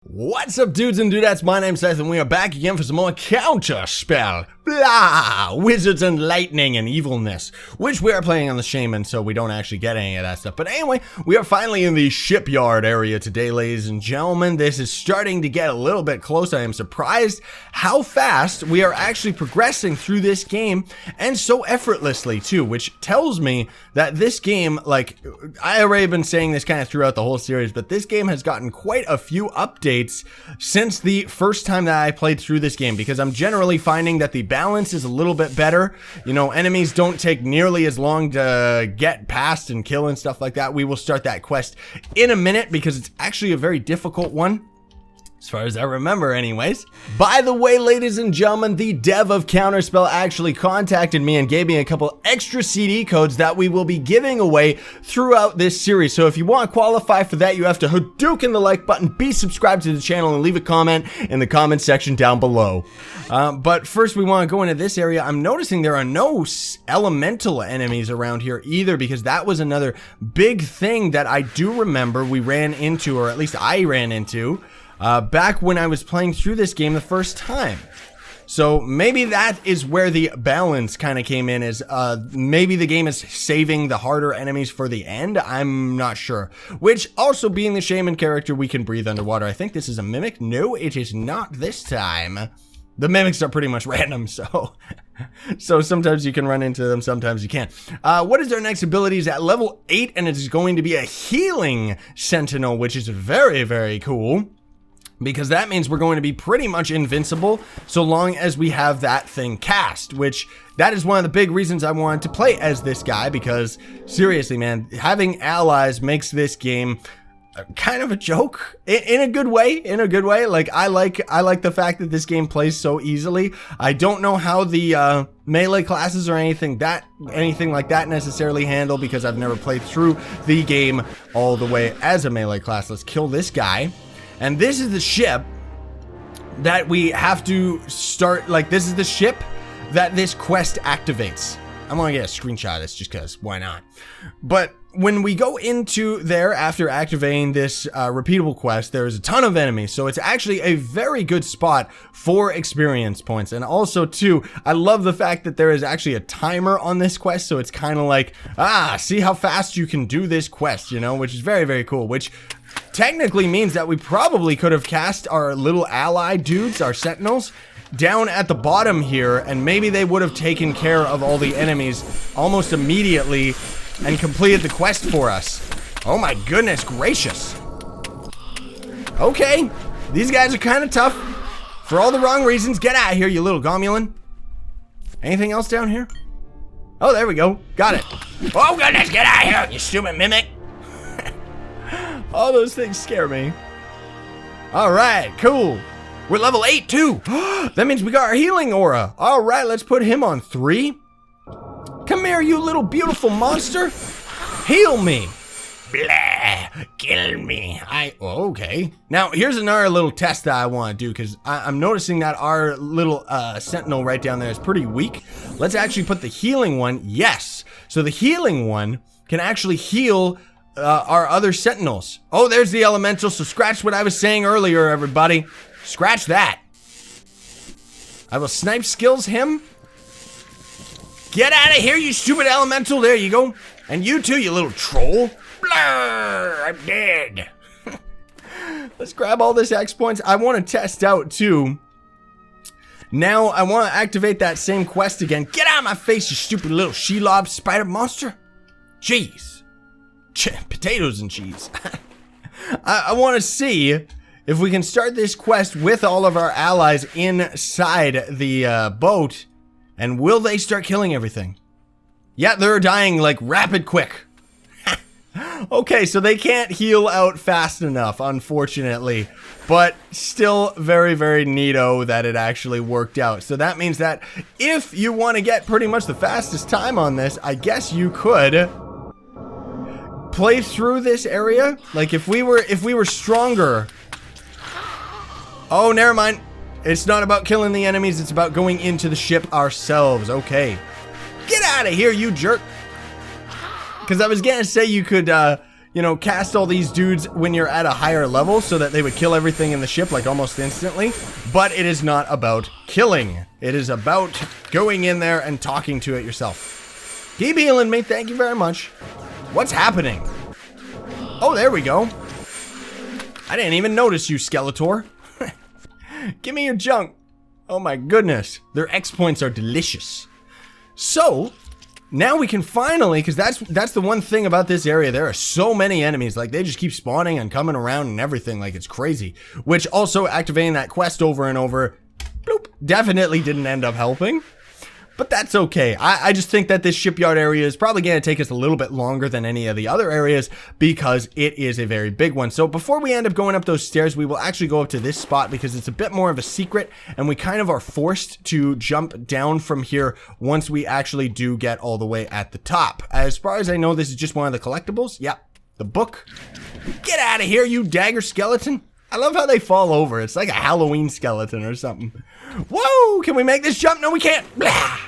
What's up, dudes and dudettes? My name's Scythe, and we are back again for some more counterspell. Blah! Wizards and lightning and evilness, which we are playing on the Shaman, so we don't actually get any of that stuff. But anyway, we are finally in the Shipyard area today, ladies and gentlemen. This is starting to get a little bit close. I am surprised how fast we are actually progressing through this game, and so effortlessly, too, which tells me that this game, like, I already been saying this kind of throughout the whole series, but this game has gotten quite a few updates since the first time that I played through this game, because I'm generally finding that the balance is a little bit better. You know, enemies don't take nearly as long to get past and kill and stuff like that. We will start that quest in a minute because it's actually a very difficult one, as far as I remember anyways. By the way, ladies and gentlemen, the dev of Counterspell actually contacted me and gave me a couple extra CD codes that we will be giving away throughout this series. So if you want to qualify for that, you have to Hadouken the like button, be subscribed to the channel, and leave a comment in the comment section down below. But first we want to go into this area. I'm noticing there are no elemental enemies around here either, because that was another big thing that I do remember we ran into, or at least I ran into, back when I was playing through this game the first time. So maybe that is where the balance kind of came in, is maybe the game is saving the harder enemies for the end. I'm not sure. Which, also being the Shaman character, we can breathe underwater. I think this is a mimic. No, it is not this time. The mimics are pretty much random, so sometimes you can run into them, sometimes you can't. What is our next ability? Is at level 8, and it is going to be a healing sentinel, which is very, very cool, because that means we're going to be pretty much invincible so long as we have that thing cast, which that is one of the big reasons I wanted to play as this guy, because seriously, man, having allies makes this game kind of a joke in a good way. Like, I like the fact that this game plays so easily. I don't know how the melee classes or anything like that necessarily handle, because I've never played through the game all the way as a melee class. Let's kill this guy. And this is the ship that we have to start. Like, this is the ship that this quest activates. I'm gonna get a screenshot of this just because, why not? But when we go into there after activating this repeatable quest, there's a ton of enemies, so it's actually a very good spot for experience points. And also too, I love the fact that there is actually a timer on this quest, so it's kind of like, see how fast you can do this quest, you know, which is very, very cool, which technically means that we probably could have cast our little ally dudes, our sentinels, down at the bottom here, and maybe they would have taken care of all the enemies almost immediately and completed the quest for us. Oh my goodness gracious. Okay, these guys are kind of tough for all the wrong reasons. Get out of here, you little gomulan. Anything else down here? Oh, there we go. Got it. Oh goodness, get out of here, you stupid mimic. All those things scare me. All right, cool. We're level 8 too. That means we got our healing aura. All right, let's put him on 3. Come here, you little beautiful monster. Heal me. Blah, kill me. Okay. Now, here's another little test that I want to do, because I'm noticing that our little sentinel right down there is pretty weak. Let's actually put the healing one. Yes. So the healing one can actually heal our other sentinels. Oh, there's the elemental, so scratch what I was saying earlier, everybody. Scratch that. I will snipe skills him. Get out of here, you stupid elemental. There you go. And you too, you little troll. Blur, I'm dead. Let's grab all this X points. I want to test out too. Now I want to activate that same quest again. Get out of my face, you stupid little shelob spider monster. Jeez. Potatoes and cheese. I want to see if we can start this quest with all of our allies inside the boat, and will they start killing everything? Yeah, they're dying like rapid quick. Okay, so they can't heal out fast enough, unfortunately, but still very, very neato that it actually worked out. So that means that if you want to get pretty much the fastest time on this, I guess you could play through this area. Like, if we were stronger. Oh, never mind. It's not about killing the enemies, it's about going into the ship ourselves. Okay. Get out of here, you jerk. Because I was gonna say you could you know, cast all these dudes when you're at a higher level so that they would kill everything in the ship like almost instantly. But it is not about killing. It is about going in there and talking to it yourself. Keep healing me. Thank you very much. What's happening? Oh, there we go. I didn't even notice you, Skeletor. Give me your junk. Oh my goodness. Their X points are delicious. So now we can finally, because that's the one thing about this area, there are so many enemies, like they just keep spawning and coming around and everything, like it's crazy. Which also activating that quest over and over, bloop, definitely didn't end up helping. But that's okay. I just think that this shipyard area is probably going to take us a little bit longer than any of the other areas because it is a very big one. So before we end up going up those stairs, we will actually go up to this spot because it's a bit more of a secret and we kind of are forced to jump down from here once we actually do get all the way at the top. As far as I know, this is just one of the collectibles. Yep, the book. Get out of here, you dagger skeleton. I love how they fall over. It's like a Halloween skeleton or something. Whoa, can we make this jump? No, we can't. Blah.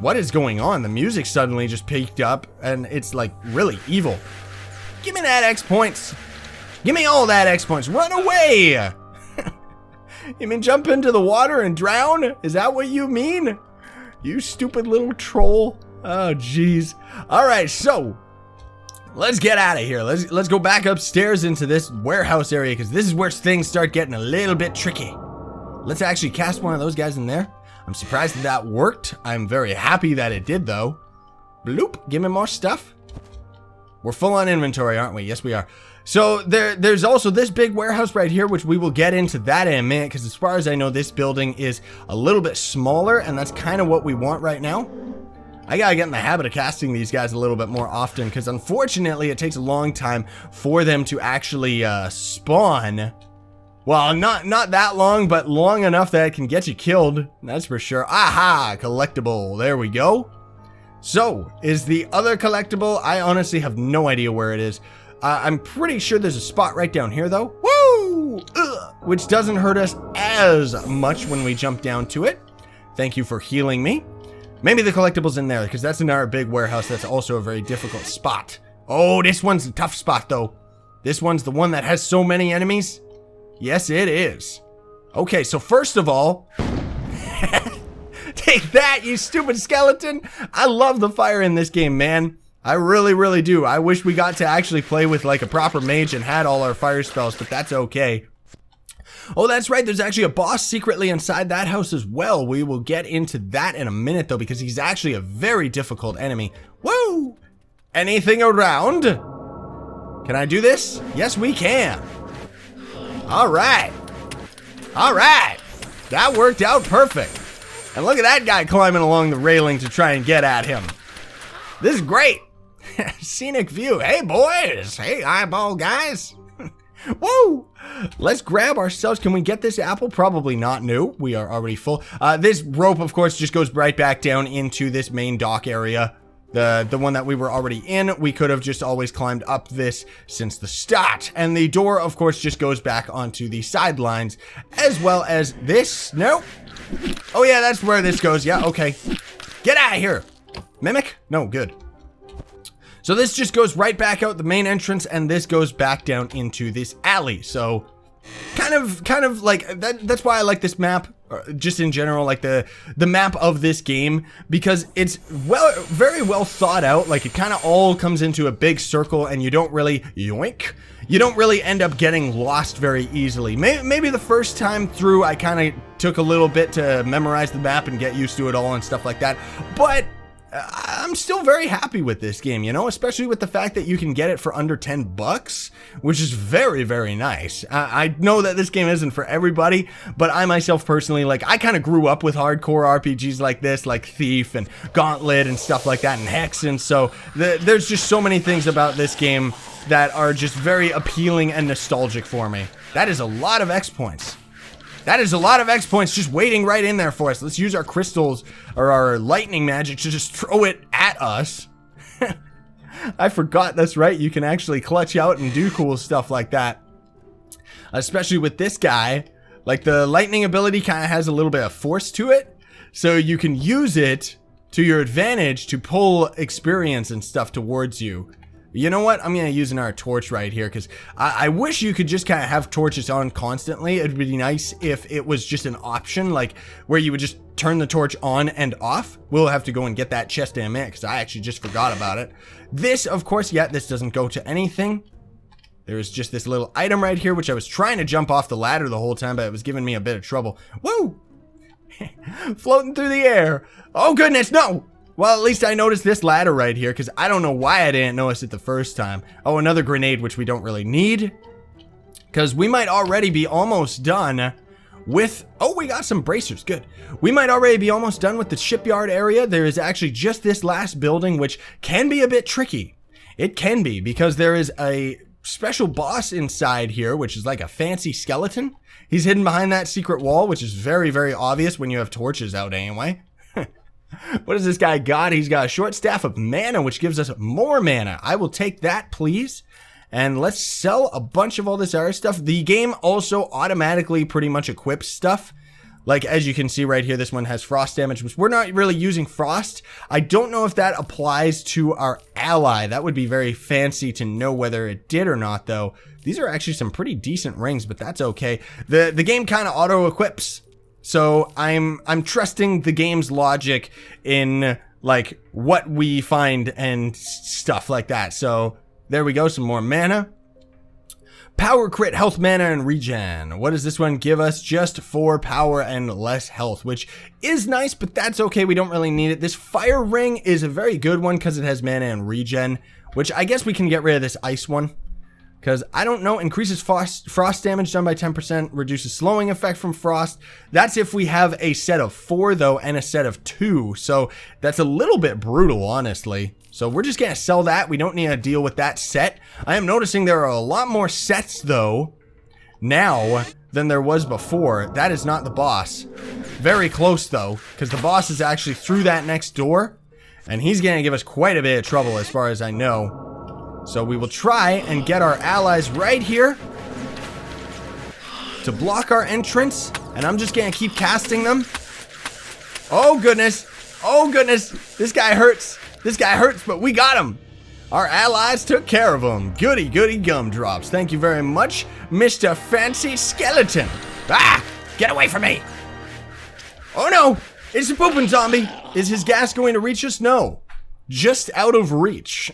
What is going on? The music suddenly just peaked up and it's like really evil. Give me that X points. Give me all that X points. Run away. You mean jump into the water and drown? Is that what you mean? You stupid little troll. Oh, jeez. All right, so let's get out of here. Let's go back upstairs into this warehouse area because this is where things start getting a little bit tricky. Let's actually cast one of those guys in there. I'm surprised that worked. I'm very happy that it did, though. Bloop. Give me more stuff. We're full on inventory, aren't we? Yes, we are. So there's also this big warehouse right here, which we will get into that in a minute, because as far as I know, this building is a little bit smaller, and that's kind of what we want right now. I gotta get in the habit of casting these guys a little bit more often, because unfortunately, it takes a long time for them to actually spawn. Well, not that long, but long enough that it can get you killed. That's for sure. Aha! Collectible. There we go. So, is the other collectible? I honestly have no idea where it is. I'm pretty sure there's a spot right down here, though. Woo! Ugh. Which doesn't hurt us as much when we jump down to it. Thank you for healing me. Maybe the collectible's in there, because that's another big warehouse that's also a very difficult spot. Oh, this one's a tough spot, though. This one's the one that has so many enemies. Yes, it is. Okay, so first of all, take that, you stupid skeleton. I love the fire in this game, man. I really, really do. I wish we got to actually play with like a proper mage and had all our fire spells, but that's okay. Oh, that's right. There's actually a boss secretly inside that house as well. We will get into that in a minute, though, because he's actually a very difficult enemy. Woo! Anything around? Can I do this? Yes, we can. All right. All right. That worked out perfect. And look at that guy climbing along the railing to try and get at him. This is great. Scenic view. Hey, boys. Hey, eyeball guys. Woo! Let's grab ourselves. Can we get this apple? Probably not. No, we are already full. This rope, of course, just goes right back down into this main dock area. The one that we were already in. We could have just always climbed up this since the start. And the door, of course, just goes back onto the sidelines, as well as this. Nope. Oh, yeah, that's where this goes. Yeah, okay. Get out of here. Mimic? No, good. So this just goes right back out the main entrance, and this goes back down into this alley. So kind of like that's why I like this map, just in general, like the map of this game, because it's very well thought out. Like it kind of all comes into a big circle, and you don't really yoink. You don't really end up getting lost very easily. Maybe the first time through, I kind of took a little bit to memorize the map and get used to it all and stuff like that, but I'm still very happy with this game, you know, especially with the fact that you can get it for under 10 bucks, which is very, very nice. I know that this game isn't for everybody, but I myself personally, like, I kind of grew up with hardcore RPGs like this, like Thief and Gauntlet and stuff like that, and Hexen, so there's just so many things about this game that are just very appealing and nostalgic for me. That is a lot of X points. That is a lot of X points just waiting right in there for us. Let's use our crystals or our lightning magic to just throw it at us. I forgot, that's right. You can actually clutch out and do cool stuff like that. Especially with this guy. Like the lightning ability kind of has a little bit of force to it. So you can use it to your advantage to pull experience and stuff towards you. You know what? I'm going to use our torch right here because I wish you could just kind of have torches on constantly. It'd be nice if it was just an option, like where you would just turn the torch on and off. We'll have to go and get that chest in a minute because I actually just forgot about it. This, of course, yeah, this doesn't go to anything. There's just this little item right here, which I was trying to jump off the ladder the whole time, but it was giving me a bit of trouble. Woo! Floating through the air. Oh, goodness, no! Well, at least I noticed this ladder right here, because I don't know why I didn't notice it the first time. Oh, another grenade, which we don't really need. Because we might already be almost done with... Oh, we got some bracers. Good. We might already be almost done with the shipyard area. There is actually just this last building, which can be a bit tricky. It can be, because there is a special boss inside here, which is like a fancy skeleton. He's hidden behind that secret wall, which is very, very obvious when you have torches out anyway. What does this guy got? He's got a short staff of mana, which gives us more mana. I will take that, please. And let's sell a bunch of all this other stuff. The game also automatically pretty much equips stuff. Like, as you can see right here, this one has frost damage, which we're not really using frost. I don't know if that applies to our ally. That would be very fancy to know whether it did or not, though. These are actually some pretty decent rings, but that's okay. The game kind of auto-equips. So I'm trusting the game's logic in like what we find and stuff like that. So there we go, some more mana. Power, crit, health, mana, and regen. What does this one give us? Just 4 power and less health, which is nice, but that's okay. We don't really need it. This fire ring is a very good one because it has mana and regen, which I guess we can get rid of this ice one. Because, I don't know, increases frost damage done by 10%, reduces slowing effect from frost. That's if we have a set of 4, though, and a set of 2. So, that's a little bit brutal, honestly. So, we're just going to sell that. We don't need to deal with that set. I am noticing there are a lot more sets, though, now than there was before. That is not the boss. Very close, though, because the boss is actually through that next door. And he's going to give us quite a bit of trouble, as far as I know. So we will try and get our allies right here to block our entrance. And I'm just going to keep casting them. Oh, goodness. Oh, goodness. This guy hurts. This guy hurts, but we got him. Our allies took care of him. Goody, goody gumdrops. Thank you very much, Mr. Fancy Skeleton. Ah! Get away from me. Oh, no. It's a pooping zombie. Is his gas going to reach us? No. Just out of reach.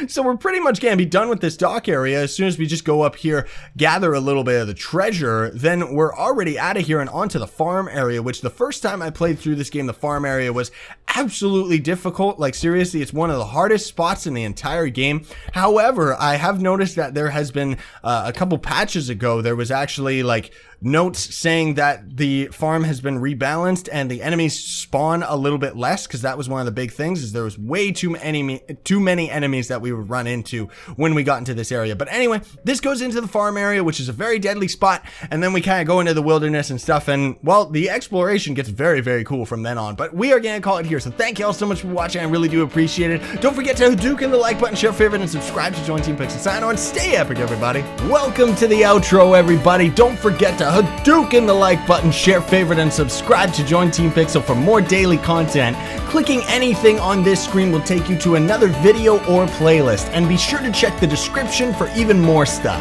So we're pretty much going to be done with this dock area. As soon as we just go up here, gather a little bit of the treasure, then we're already out of here and onto the farm area, which the first time I played through this game, the farm area was absolutely difficult. Like, seriously, it's one of the hardest spots in the entire game. However, I have noticed that there has been a couple patches ago, there was actually like notes saying that the farm has been rebalanced and the enemies spawn a little bit less, because that was one of the big things, is there was way too many enemies that we would run into when we got into this area. But anyway, this goes into the farm area, which is a very deadly spot, and then we kind of go into the wilderness and stuff, and well, the exploration gets very, very cool from then on. But we are going to call it here, so thank you all so much for watching. I really do appreciate it. Don't forget to Hadouken the like button, share favorite, and subscribe to join Team Pix and sign on. Stay epic, everybody. Welcome to the outro, everybody. Don't forget to Hadouken the like button, share favorite, and subscribe to join Team Pixel for more daily content. Clicking anything on this screen will take you to another video or playlist, and be sure to check the description for even more stuff.